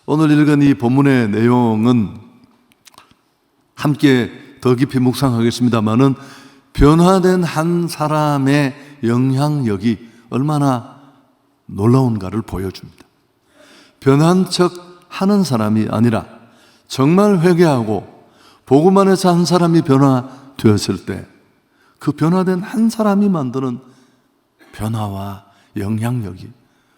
오늘 읽은 이 본문의 내용은 함께 더 깊이 묵상하겠습니다마는 변화된 한 사람의 영향력이 얼마나 놀라운가를 보여줍니다. 변한 척 하는 사람이 아니라 정말 회개하고 복음 안에서 한 사람이 변화되었을 때 그 변화된 한 사람이 만드는 변화와 영향력이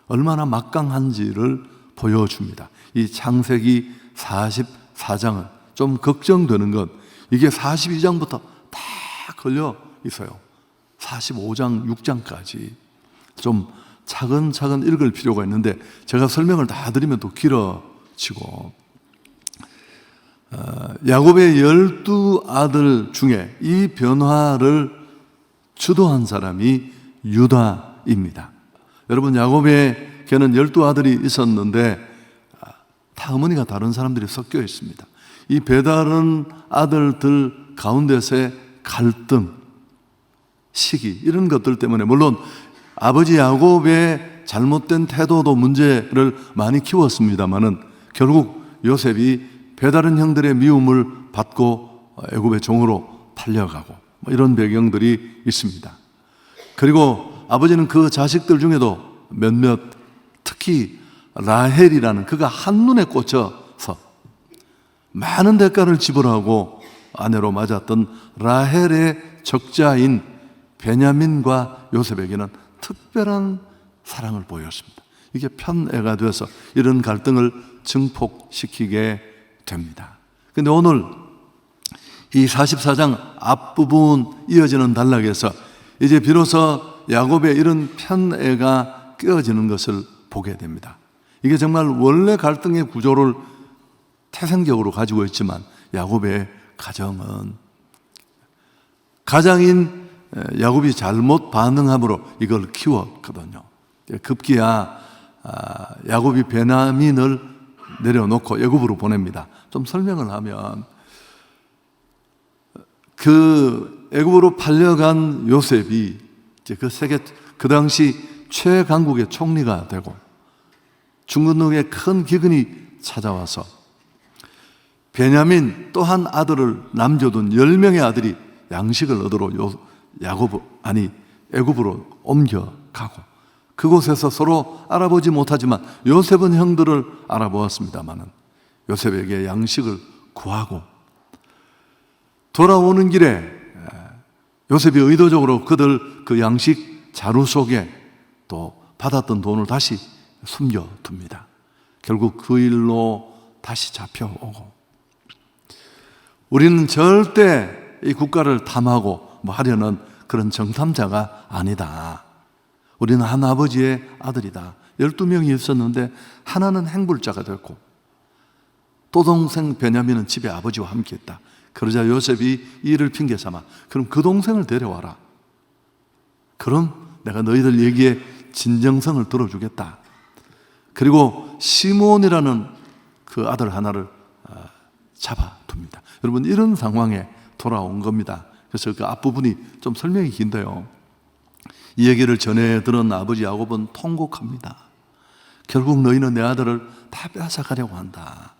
얼마나 막강한지를 보여줍니다. 이 창세기 44장은 좀 걱정되는 건 이게 42장부터 다 걸려 있어요. 45장, 6장까지 좀 차근차근 읽을 필요가 있는데 제가 설명을 다 드리면 또 길어지고, 야곱의 12아들 중에 이 변화를 주도한 사람이 유다입니다. 여러분, 야곱에게는 12아들이 있었는데 다 어머니가 다른 사람들이 섞여 있습니다. 이 배다른 아들들 가운데서의 갈등, 시기, 이런 것들 때문에 물론 아버지 야곱의 잘못된 태도도 문제를 많이 키웠습니다마는 결국 요셉이 배다른 형들의 미움을 받고 애굽의 종으로 팔려가고 이런 배경들이 있습니다. 그리고 아버지는 그 자식들 중에도 몇몇, 특히 라헬이라는 그가 한눈에 꽂혀서 많은 대가를 지불하고 아내로 맞았던 라헬의 적자인 베냐민과 요셉에게는 특별한 사랑을 보였습니다. 이게 편애가 돼서 이런 갈등을 증폭시키게 됩니다. 그런데 오늘 이 44장 앞부분 이어지는 단락에서 이제 비로소 야곱의 이런 편애가 깨어지는 것을 보게 됩니다. 이게 정말 원래 갈등의 구조를 태생적으로 가지고 있지만 야곱의 가정은 가장인 야곱이 잘못 반응함으로 이걸 키웠거든요. 급기야 야곱이 베냐민을 내려놓고 애굽으로 보냅니다. 좀 설명을 하면 그 애굽으로 팔려간 요셉이 이제 그 당시 최강국의 총리가 되고 중건국에 큰 기근이 찾아와서 베냐민 또 한 아들을 남겨둔 10명의 아들이 양식을 얻으러 애굽으로 옮겨가고 그곳에서 서로 알아보지 못하지만 요셉은 형들을 알아보았습니다마는 요셉에게 양식을 구하고 돌아오는 길에 요셉이 의도적으로 그들 그 양식 자루 속에 또 받았던 돈을 다시 숨겨둡니다. 결국 그 일로 다시 잡혀오고, 우리는 절대 이 국가를 탐하고 하려는 그런 정탐자가 아니다. 우리는 한 아버지의 아들이다. 12명이 있었는데 하나는 행불자가 됐고 또 동생 베냐민은 집에 아버지와 함께 있다. 그러자 요셉이 이를 핑계 삼아 그럼 그 동생을 데려와라. 그럼 내가 너희들 얘기에 진정성을 들어주겠다. 그리고 시몬이라는 그 아들 하나를 잡아둡니다. 여러분, 이런 상황에 돌아온 겁니다. 그래서 그 앞부분이 좀 설명이 긴데요, 이 얘기를 전해 들은 아버지 야곱은 통곡합니다. 결국 너희는 내 아들을 다 빼앗아가려고 한다.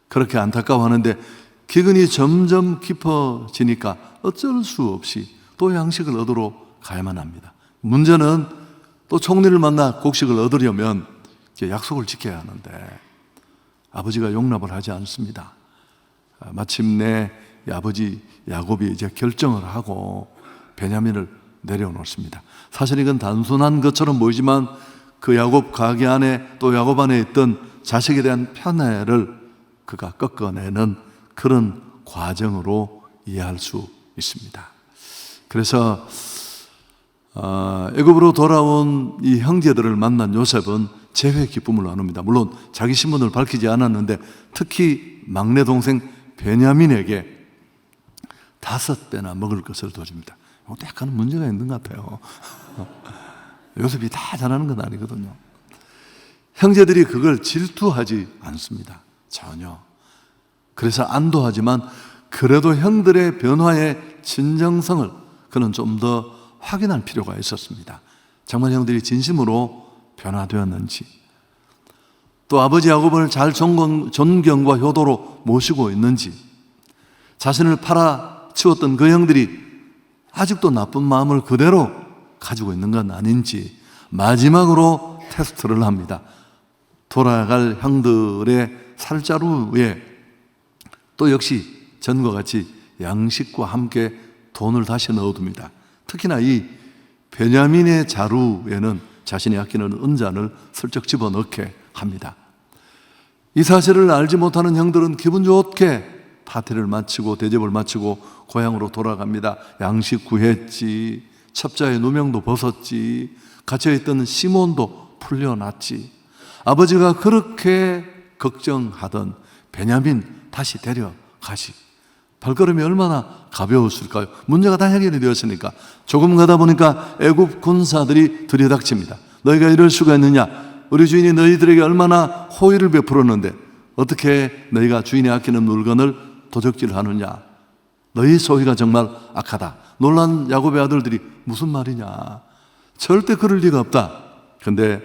그렇게 안타까워하는데 기근이 점점 깊어지니까 어쩔 수 없이 또 양식을 얻으러 가야만 합니다. 문제는 또 총리를 만나 곡식을 얻으려면 약속을 지켜야 하는데 아버지가 용납을 하지 않습니다. 마침내 아버지 야곱이 이제 결정을 하고 베냐민을 내려놓습니다. 사실 이건 단순한 것처럼 보이지만 그 야곱 가게 안에 또 야곱 안에 있던 자식에 대한 편애를 그가 꺾어내는 그런 과정으로 이해할 수 있습니다. 그래서 애굽으로 돌아온 이 형제들을 만난 요셉은 재회 기쁨을 나눕니다. 물론 자기 신분을 밝히지 않았는데 특히 막내 동생 베냐민에게 5배나 먹을 것을 더 줍니다. 이것도 약간 문제가 있는 것 같아요. 요셉이 다 잘하는 건 아니거든요. 형제들이 그걸 질투하지 않습니다. 전혀. 그래서 안도하지만 그래도 형들의 변화의 진정성을 그는 좀 더 확인할 필요가 있었습니다. 정말 형들이 진심으로 변화되었는지. 또 아버지 야곱을 잘 존경과 효도로 모시고 있는지, 자신을 팔아치웠던 그 형들이 아직도 나쁜 마음을 그대로 가지고 있는 건 아닌지 마지막으로 테스트를 합니다. 돌아갈 형들의 살자루에 또 역시 전과 같이 양식과 함께 돈을 다시 넣어둡니다. 특히나 이 베냐민의 자루에는 자신이 아끼는 은잔을 슬쩍 집어넣게 합니다. 이 사실을 알지 못하는 형들은 기분 좋게 파티를 마치고 대접을 마치고 고향으로 돌아갑니다. 양식 구했지, 첩자의 누명도 벗었지, 갇혀있던 시몬도 풀려났지. 아버지가 그렇게 걱정하던 베냐민 다시 데려가시. 발걸음이 얼마나 가벼웠을까요? 문제가 다 해결이 되었으니까. 조금 가다 보니까 애굽 군사들이 들이닥칩니다. 너희가 이럴 수가 있느냐? 우리 주인이 너희들에게 얼마나 호의를 베풀었는데 어떻게 너희가 주인이 아끼는 물건을 도적질하느냐? 너희 소위가 정말 악하다. 놀란 야곱의 아들들이 무슨 말이냐? 절대 그럴 리가 없다. 근데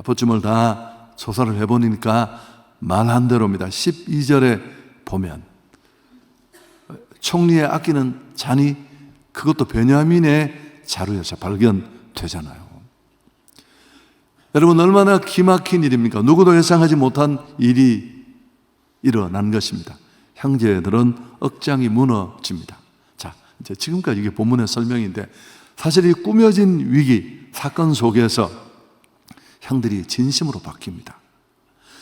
보쯤을 다 조사를 해보니까 말한 대로입니다. 12절에 보면 총리의 아끼는 잔이 그것도 베냐민의 자루에서 발견되잖아요. 여러분, 얼마나 기막힌 일입니까? 누구도 예상하지 못한 일이 일어난 것입니다. 형제들은 억장이 무너집니다. 자, 이제 지금까지 이게 본문의 설명인데 사실 이 꾸며진 위기, 사건 속에서 형들이 진심으로 바뀝니다.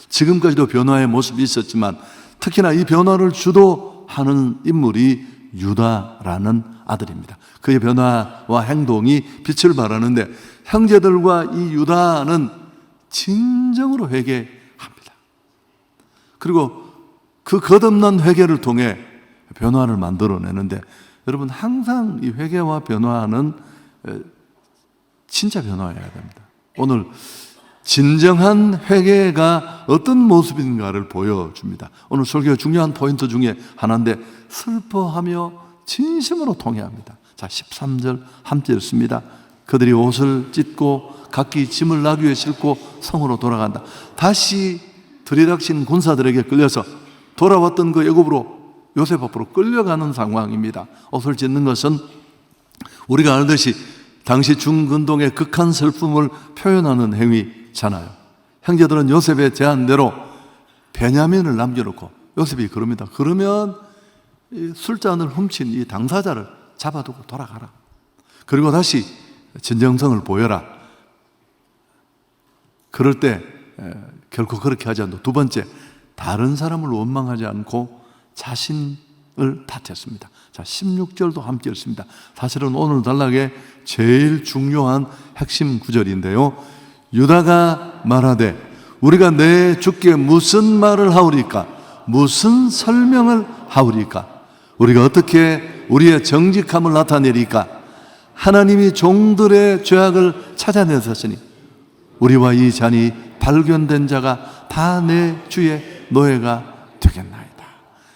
지금까지도 변화의 모습이 있었지만 특히나 이 변화를 주도하는 인물이 유다라는 아들입니다. 그의 변화와 행동이 빛을 발하는데 형제들과 이 유다는 진정으로 회개합니다. 그리고 그 거듭난 회개를 통해 변화를 만들어내는데 여러분, 항상 이 회개와 변화는 진짜 변화여야 됩니다. 오늘 진정한 회개가 어떤 모습인가를 보여줍니다. 오늘 설교의 중요한 포인트 중에 하나인데 슬퍼하며 진심으로 통회합니다. 자, 13절 함께 읽습니다. 그들이 옷을 찢고 각기 짐을 나귀에 싣고 성으로 돌아간다. 다시 들이닥친 군사들에게 끌려서 돌아왔던 그 애굽으로 요셉 앞으로 끌려가는 상황입니다. 옷을 찢는 것은 우리가 알듯이 당시 중근동의 극한 슬픔을 표현하는 행위잖아요. 형제들은 요셉의 제안대로 베냐민을 남겨놓고 요셉이 그럽니다. 그러면 이 술잔을 훔친 이 당사자를 잡아두고 돌아가라. 그리고 다시 진정성을 보여라. 그럴 때 결코 그렇게 하지 않고 두 번째, 다른 사람을 원망하지 않고 자신을 탓했습니다. 자, 16절도 함께 읽습니다. 사실은 오늘 단락의 제일 중요한 핵심 구절인데요. 유다가 말하되 우리가 내 주께 무슨 말을 하오리까? 무슨 설명을 하오리까? 우리가 어떻게 우리의 정직함을 나타내리까? 하나님이 종들의 죄악을 찾아내셨으니 우리와 이 잔이 발견된 자가 다 내 주의 노예가 되겠나이다.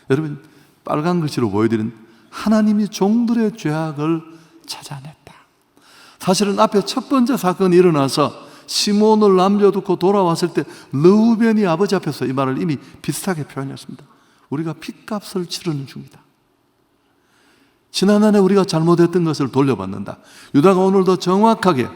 여러분, 빨간 글씨로 보여드린 하나님이 종들의 죄악을 찾아냈다. 사실은 앞에 첫 번째 사건이 일어나서 시몬을 남겨두고 돌아왔을 때 르우벤이 아버지 앞에서 이 말을 이미 비슷하게 표현했습니다. 우리가 핏값을 치르는 중이다. 지난해 우리가 잘못했던 것을 돌려받는다. 유다가 오늘도 정확하게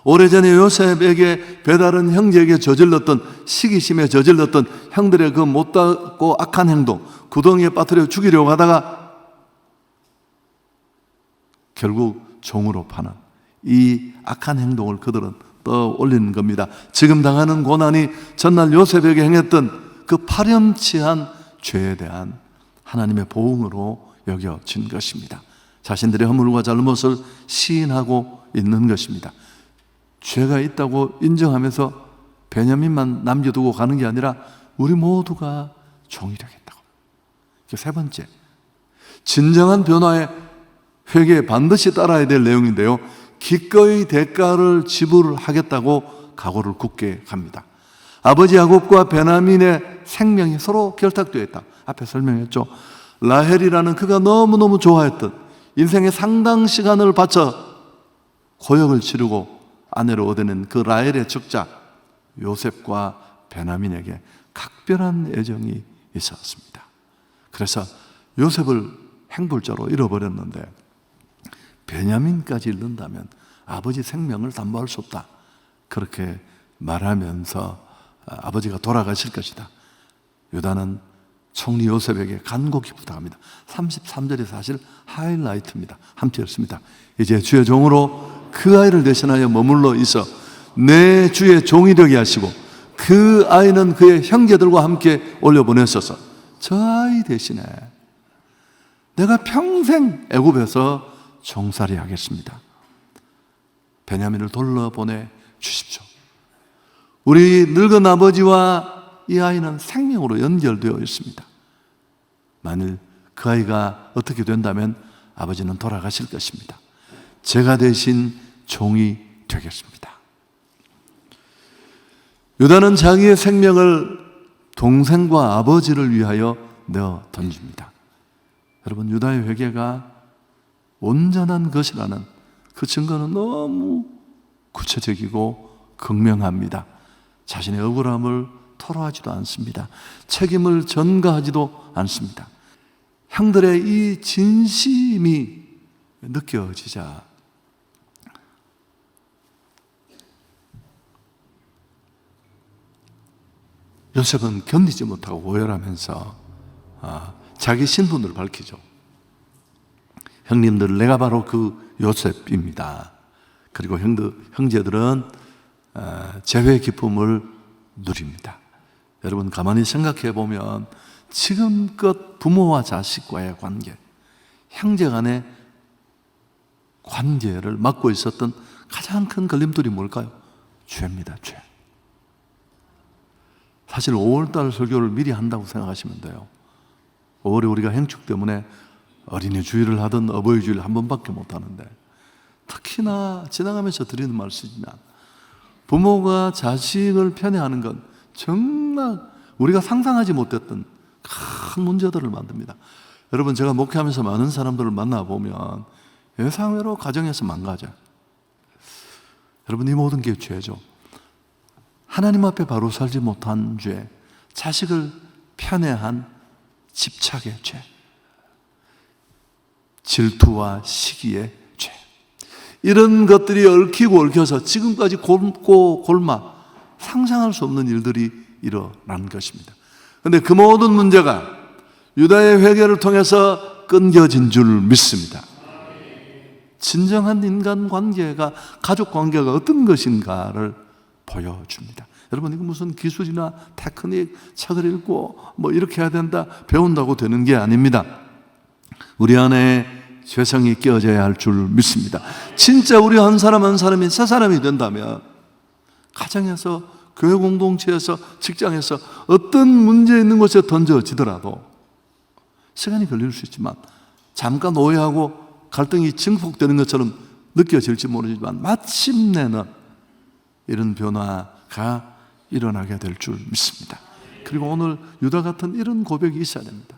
오래전에 요셉에게 배다른 형제에게 저질렀던 시기심에 저질렀던 형들의 그 못되고 악한 행동, 구덩이에 빠뜨려 죽이려고 하다가 결국 종으로 파는 이 악한 행동을 그들은 떠올리는 겁니다. 지금 당하는 고난이 전날 요셉에게 행했던 그 파렴치한 죄에 대한 하나님의 보응으로 여겨진 것입니다. 자신들의 허물과 잘못을 시인하고 있는 것입니다. 죄가 있다고 인정하면서 베냐민만 남겨두고 가는 게 아니라 우리 모두가 종이 되겠다고. 세 번째, 진정한 변화의 회개에 반드시 따라야 될 내용인데요, 기꺼이 대가를 지불하겠다고 각오를 굳게 합니다. 아버지 야곱과 베냐민의 생명이 서로 결탁되어 있다. 앞에 설명했죠. 라헬이라는 그가 너무너무 좋아했던, 인생의 상당 시간을 바쳐 고역을 치르고 아내로 얻어낸 그 라헬의 적자 요셉과 베냐민에게 각별한 애정이 있었습니다. 그래서 요셉을 행불자로 잃어버렸는데 베냐민까지 잃는다면 아버지 생명을 담보할 수 없다, 그렇게 말하면서 아버지가 돌아가실 것이다. 유다는 총리 요셉에게 간곡히 부탁합니다. 33절이 사실 하이라이트입니다. 함께 읽습니다. 이제 주의 종으로 그 아이를 대신하여 머물러 있어 내 주의 종이 되게 하시고 그 아이는 그의 형제들과 함께 올려보내소서. 저 아이 대신에 내가 평생 애굽에서 종살이 하겠습니다. 베냐민을 돌려보내 주십시오. 우리 늙은 아버지와 이 아이는 생명으로 연결되어 있습니다. 만일 그 아이가 어떻게 된다면 아버지는 돌아가실 것입니다. 제가 대신 종이 되겠습니다. 유다는 자기의 생명을 동생과 아버지를 위하여 내어 던집니다. 여러분, 유다의 회개가 온전한 것이라는 그 증거는 너무 구체적이고 극명합니다. 자신의 억울함을 토로하지도 않습니다. 책임을 전가하지도 않습니다. 형들의 이 진심이 느껴지자 요셉은 견디지 못하고 오열하면서 자기 신분을 밝히죠. 형님들, 내가 바로 그 요셉입니다. 그리고 형제들은 재회 기쁨을 누립니다. 여러분, 가만히 생각해 보면 지금껏 부모와 자식과의 관계, 형제 간의 관계를 막고 있었던 가장 큰 걸림돌이 뭘까요? 죄입니다. 죄. 사실 5월달 설교를 미리 한다고 생각하시면 돼요. 5월에 우리가 행축 때문에 어린이 주일을 하든 어버이 주일 한 번밖에 못 하는데, 특히나 지나가면서 드리는 말씀이지만 부모가 자식을 편애하는 건 정말 우리가 상상하지 못했던 큰 문제들을 만듭니다. 여러분, 제가 목회하면서 많은 사람들을 만나보면 예상외로 가정에서 망가져요. 여러분, 이 모든 게 죄죠. 하나님 앞에 바로 살지 못한 죄, 자식을 편애한 집착의 죄, 질투와 시기의 죄, 이런 것들이 얽히고 얽혀서 지금까지 곪고 골마 상상할 수 없는 일들이 일어난 것입니다. 그런데 그 모든 문제가 유다의 회개를 통해서 끊겨진 줄 믿습니다. 진정한 인간관계가, 가족관계가 어떤 것인가를 보여줍니다. 여러분, 이거 무슨 기술이나 테크닉, 책을 읽고 뭐 이렇게 해야 된다, 배운다고 되는 게 아닙니다. 우리 안에 죄성이 끼어져야 할 줄 믿습니다. 진짜 우리 한 사람 한 사람이 새 사람이 된다면 가정에서, 교회 공동체에서, 직장에서 어떤 문제 있는 곳에 던져지더라도 시간이 걸릴 수 있지만, 잠깐 오해하고 갈등이 증폭되는 것처럼 느껴질지 모르지만 마침내는 이런 변화가 일어나게 될 줄 믿습니다. 그리고 오늘 유다 같은 이런 고백이 있어야 됩니다.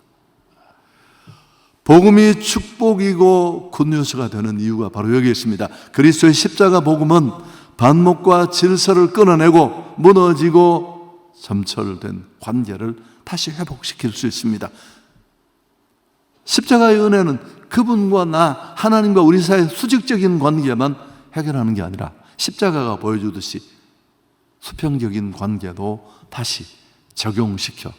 복음이 축복이고 굿뉴스가 되는 이유가 바로 여기 있습니다. 그리스도의 십자가 복음은 반목과 질서를 끊어내고 무너지고 점철된 관계를 다시 회복시킬 수 있습니다. 십자가의 은혜는 그분과 나, 하나님과 우리 사이의 수직적인 관계만 해결하는 게 아니라 십자가가 보여주듯이 수평적인 관계도 다시 적용시켜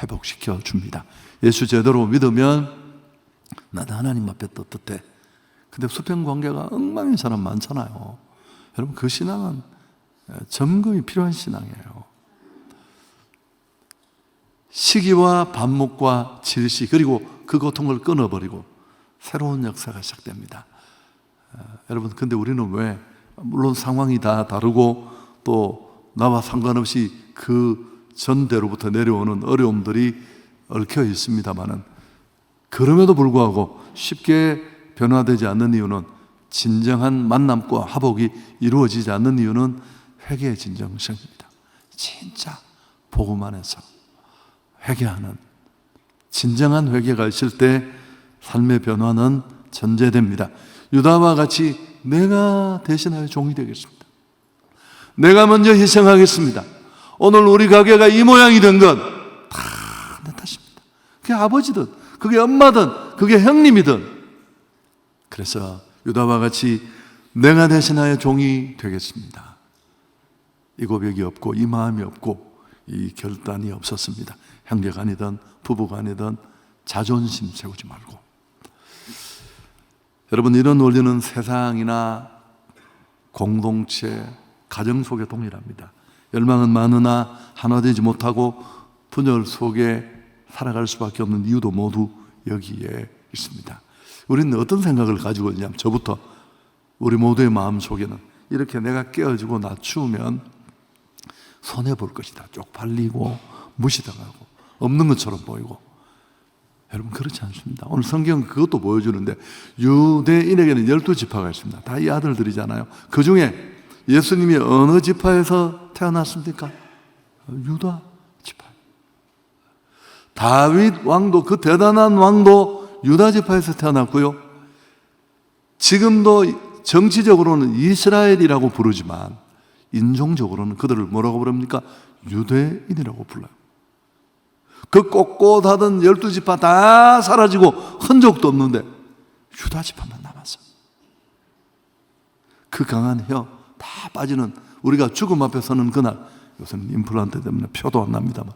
회복시켜 줍니다. 예수 제대로 믿으면 나도 하나님 앞에 떳떳해. 근데 수평관계가 엉망인 사람 많잖아요. 여러분, 그 신앙은 점검이 필요한 신앙이에요. 시기와 반목과 질시, 그리고 그 고통을 끊어버리고 새로운 역사가 시작됩니다. 여러분, 근데 우리는 왜, 물론 상황이 다 다르고 또 나와 상관없이 그 전대로부터 내려오는 어려움들이 얽혀 있습니다만은, 그럼에도 불구하고 쉽게 변화되지 않는 이유는, 진정한 만남과 화복이 이루어지지 않는 이유는 회개의 진정성입니다. 진짜 복음 안에서 회개하는 진정한 회개가 있을 때 삶의 변화는 전제됩니다. 유다와 같이 내가 대신하여 종이 되겠습니다. 내가 먼저 희생하겠습니다. 오늘 우리 가게가 이 모양이 된 건 다 내 탓입니다. 그게 아버지든 그게 엄마든 그게 형님이든. 그래서 유다와 같이 내가 대신하여 종이 되겠습니다. 이 고백이 없고 이 마음이 없고 이 결단이 없었습니다. 형제간이든 부부간이든 자존심 세우지 말고. 여러분, 이런 원리는 세상이나 공동체, 가정 속에 동일합니다. 열망은 많으나 하나 되지 못하고 분열 속에 살아갈 수밖에 없는 이유도 모두 여기에 있습니다. 우리는 어떤 생각을 가지고 있냐면, 저부터 우리 모두의 마음 속에는 이렇게 내가 깨어지고 낮추면 손해볼 것이다, 쪽팔리고 무시당하고 없는 것처럼 보이고. 여러분, 그렇지 않습니다. 오늘 성경은 그것도 보여주는데, 유대인에게는 12지파가 있습니다. 다 이 아들들이잖아요. 그 중에 예수님이 어느 지파에서 태어났습니까? 유다 지파. 다윗 왕도, 그 대단한 왕도 유다 지파에서 태어났고요. 지금도 정치적으로는 이스라엘이라고 부르지만 인종적으로는 그들을 뭐라고 부릅니까? 유대인이라고 불러요. 그 꼿꼿하던 12지파 다 사라지고 흔적도 없는데 유다 지파만 남았어. 그 강한 혀 다 빠지는, 우리가 죽음 앞에 서는 그날, 요새는 임플란트 때문에 표도 안 납니다만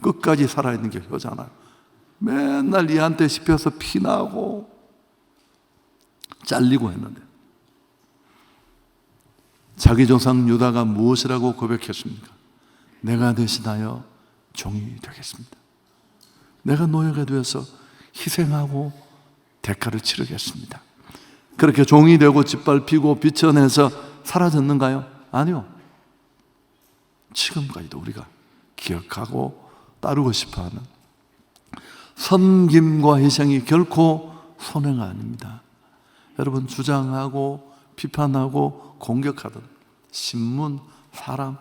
끝까지 살아있는 게 혀잖아요. 맨날 이한테 씹혀서 피나고 잘리고 했는데, 자기 조상 유다가 무엇이라고 고백했습니까? 내가 대신하여 종이 되겠습니다. 내가 노예가 되어서 희생하고 대가를 치르겠습니다. 그렇게 종이 되고 짓밟히고 비춰내서 사라졌는가요? 아니요. 지금까지도 우리가 기억하고 따르고 싶어하는 섬김과 희생이 결코 손해가 아닙니다. 여러분, 주장하고 비판하고 공격하던 신문, 사람,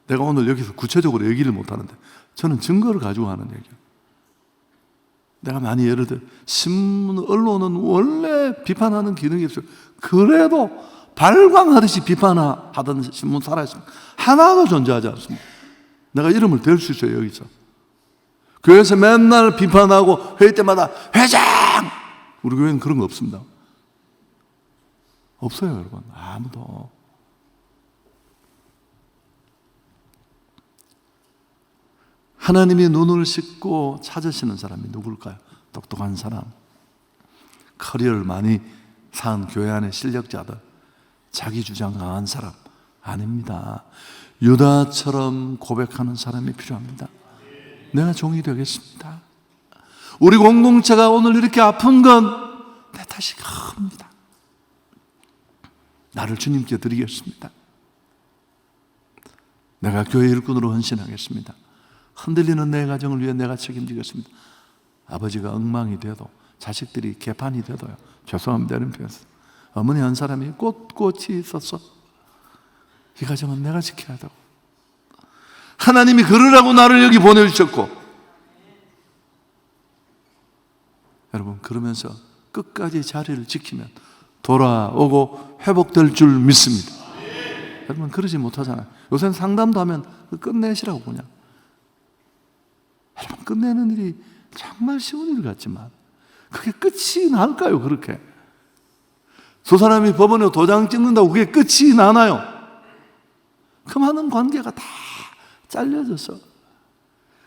내가 오늘 여기서 구체적으로 얘기를 못하는데 저는 증거를 가지고 하는 얘기예요. 내가 많이 예를 들어, 신문, 언론은 원래 비판하는 기능이 있어요. 그래도 발광하듯이 비판하던 신문 살아있습니다. 하나도 존재하지 않습니다. 내가 이름을 댈 수 있어요, 여기서. 교회에서 맨날 비판하고 회의 때마다 회장! 우리 교회는 그런 거 없습니다. 없어요, 여러분. 아무도. 하나님이 눈을 씻고 찾으시는 사람이 누굴까요? 똑똑한 사람, 커리어를 많이 쌓은 교회 안의 실력자들, 자기 주장 강한 사람 아닙니다. 유다처럼 고백하는 사람이 필요합니다. 내가 종이 되겠습니다. 우리 공동체가 오늘 이렇게 아픈 건 내 탓이 큽니다. 나를 주님께 드리겠습니다. 내가 교회 일꾼으로 헌신하겠습니다. 흔들리는 내 가정을 위해 내가 책임지겠습니다. 아버지가 엉망이 돼도, 자식들이 개판이 돼도요, 죄송합니다, 이런 표현. 어머니 한 사람이 꼿꼿이 있었어. 이 가정은 내가 지켜야 되고, 하나님이 그러라고 나를 여기 보내주셨고, 여러분, 그러면서 끝까지 자리를 지키면 돌아오고 회복될 줄 믿습니다. 여러분, 그러지 못하잖아요. 요새는 상담도 하면 끝내시라고 그냥. 여러분, 끝내는 일이 정말 쉬운 일 같지만 그게 끝이 날까요? 그렇게 두 사람이 법원에 도장 찍는다고 그게 끝이 나나요? 그 많은 관계가 다 잘려져서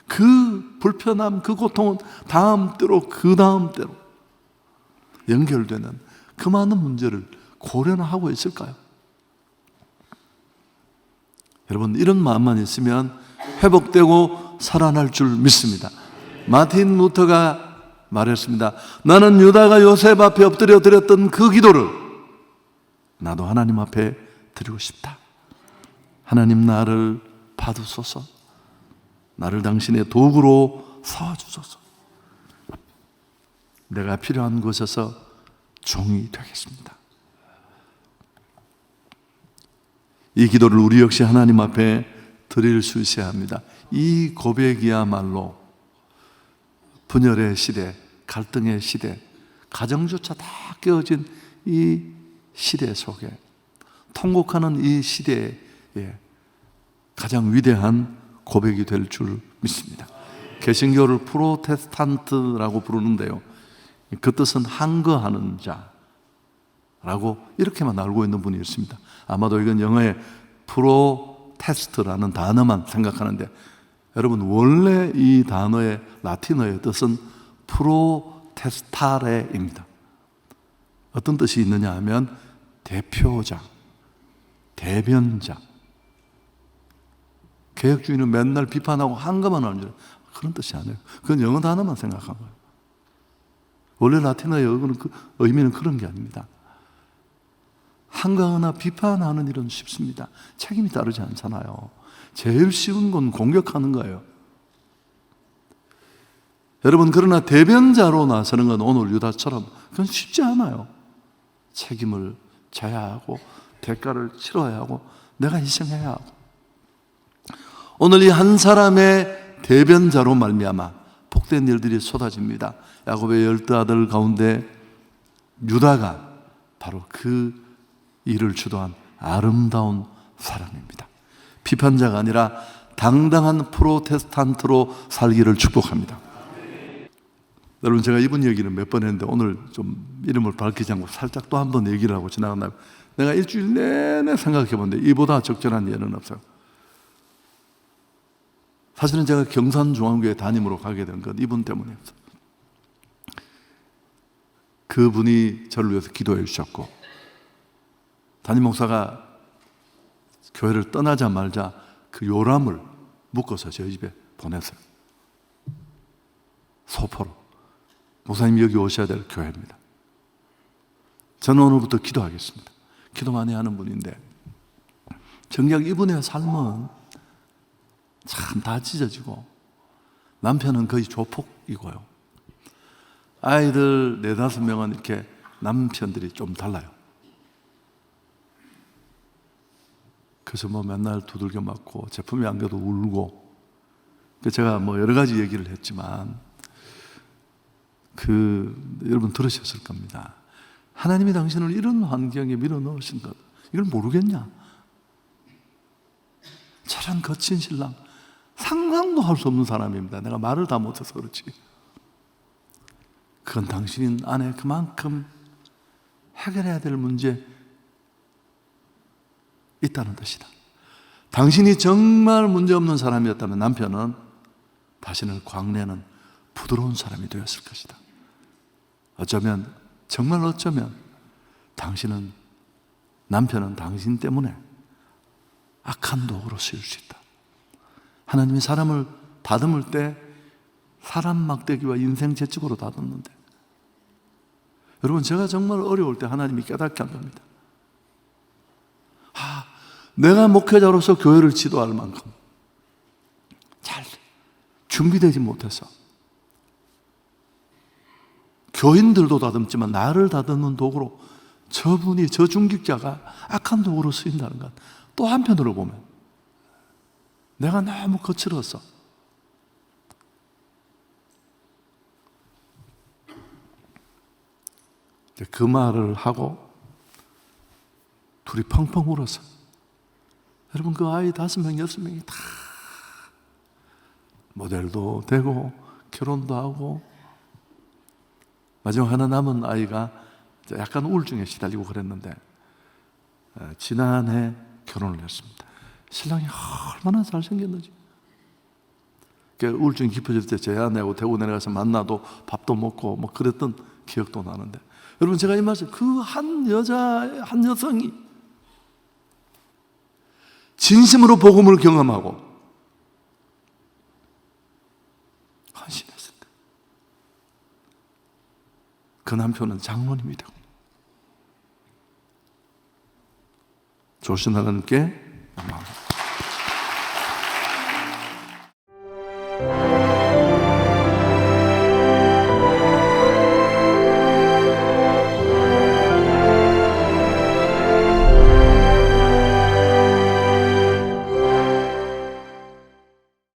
그 불편함, 그 고통은 다음 때로, 그 다음 때로 연결되는 그 많은 문제를 고려나 하고 있을까요? 여러분, 이런 마음만 있으면 회복되고 살아날 줄 믿습니다. 마틴 루터가 말했습니다. 나는 유다가 요셉 앞에 엎드려 드렸던 그 기도를 나도 하나님 앞에 드리고 싶다. 하나님, 나를 받으소서. 나를 당신의 도구로 삼아주소서. 내가 필요한 곳에서 종이 되겠습니다. 이 기도를 우리 역시 하나님 앞에 드릴 수 있어야 합니다. 이 고백이야말로 분열의 시대, 갈등의 시대, 가정조차 다 깨어진 이 시대 속에, 통곡하는 이 시대에 가장 위대한 고백이 될 줄 믿습니다. 개신교를 프로테스탄트라고 부르는데요, 그 뜻은 항거하는 자라고 이렇게만 알고 있는 분이 있습니다. 아마도 이건 영어의 프로테스트라는 단어만 생각하는데, 여러분 원래 이 단어의 라틴어의 뜻은 프로테스타레입니다. 어떤 뜻이 있느냐 하면 대표자, 대변자. 개혁주의는 맨날 비판하고 한가만 하는 줄, 그런 뜻이 아니에요. 그건 영어 단어만 생각한 거예요. 원래 라틴어의 의미는 그런 게 아닙니다. 한가하나 비판하는 일은 쉽습니다. 책임이 따르지 않잖아요. 제일 쉬운 건 공격하는 거예요. 여러분, 그러나 대변자로 나서는 건 오늘 유다처럼 그건 쉽지 않아요. 책임을 져야 하고 대가를 치러야 하고 내가 희생해야 하고. 오늘 이 한 사람의 대변자로 말미암아 복된 일들이 쏟아집니다. 야곱의 10 아들 가운데 유다가 바로 그 일을 주도한 아름다운 사람입니다. 비판자가 아니라 당당한 프로테스탄트로 살기를 축복합니다. 여러분, 제가 이분 얘기를 몇 번 했는데 오늘 좀 이름을 밝히지 않고 살짝 또 한 번 얘기를 하고 지나간다면, 내가 일주일 내내 생각해 봤는데 이보다 적절한 예는 없어요. 사실은 제가 경산중앙교회 담임으로 가게 된 건 이분 때문이었어요. 그분이 저를 위해서 기도해 주셨고, 담임 목사가 교회를 떠나자마자 그 요람을 묶어서 저희 집에 보냈어요. 소포로. 목사님 여기 오셔야 될 교회입니다. 저는 오늘부터 기도하겠습니다. 기도 많이 하는 분인데, 정작 이분의 삶은 참 다 찢어지고, 남편은 거의 조폭이고요. 아이들 4-5명은 이렇게 남편들이 좀 달라요. 그래서 뭐 맨날 두들겨 맞고 제품이 안 가도 울고. 제가 뭐 여러 가지 얘기를 했지만 여러분 들으셨을 겁니다. 하나님이 당신을 이런 환경에 밀어넣으신 것, 이걸 모르겠냐? 저런 거친 신랑, 상상도 할 수 없는 사람입니다. 내가 말을 다 못해서 그렇지. 그건 당신 안에 그만큼 해결해야 될 문제 있다는 뜻이다. 당신이 정말 문제없는 사람이었다면 남편은 당신을 광내는 부드러운 사람이 되었을 것이다. 어쩌면, 정말 어쩌면 남편은 당신 때문에 악한 도구로 쓰일 수 있다. 하나님이 사람을 다듬을 때 사람 막대기와 인생 채찍으로 다듬는데, 여러분, 제가 정말 어려울 때 하나님이 깨닫게 한 겁니다. 내가 목회자로서 교회를 지도할 만큼 잘 준비되지 못해서 교인들도 다듬지만 나를 다듬는 도구로 저 중직자가 악한 도구로 쓰인다는 것, 또 한편으로 보면 내가 너무 거칠어서 그 말을 하고 둘이 펑펑 울어서, 여러분, 그 아이 5명, 6명이 다 모델도 되고 결혼도 하고, 마지막 하나 남은 아이가 약간 우울증에 시달리고 그랬는데 지난해 결혼을 했습니다. 신랑이 얼마나 잘생겼는지. 우울증이 깊어질 때 제야 내고 대구 내려가서 만나도 밥도 먹고 뭐 그랬던 기억도 나는데, 여러분, 제가 이 말씀, 그 한 여성이 진심으로 복음을 경험하고 헌신했습니다. 그 남편은 장로님이 되고, 조신 하나님께 영광.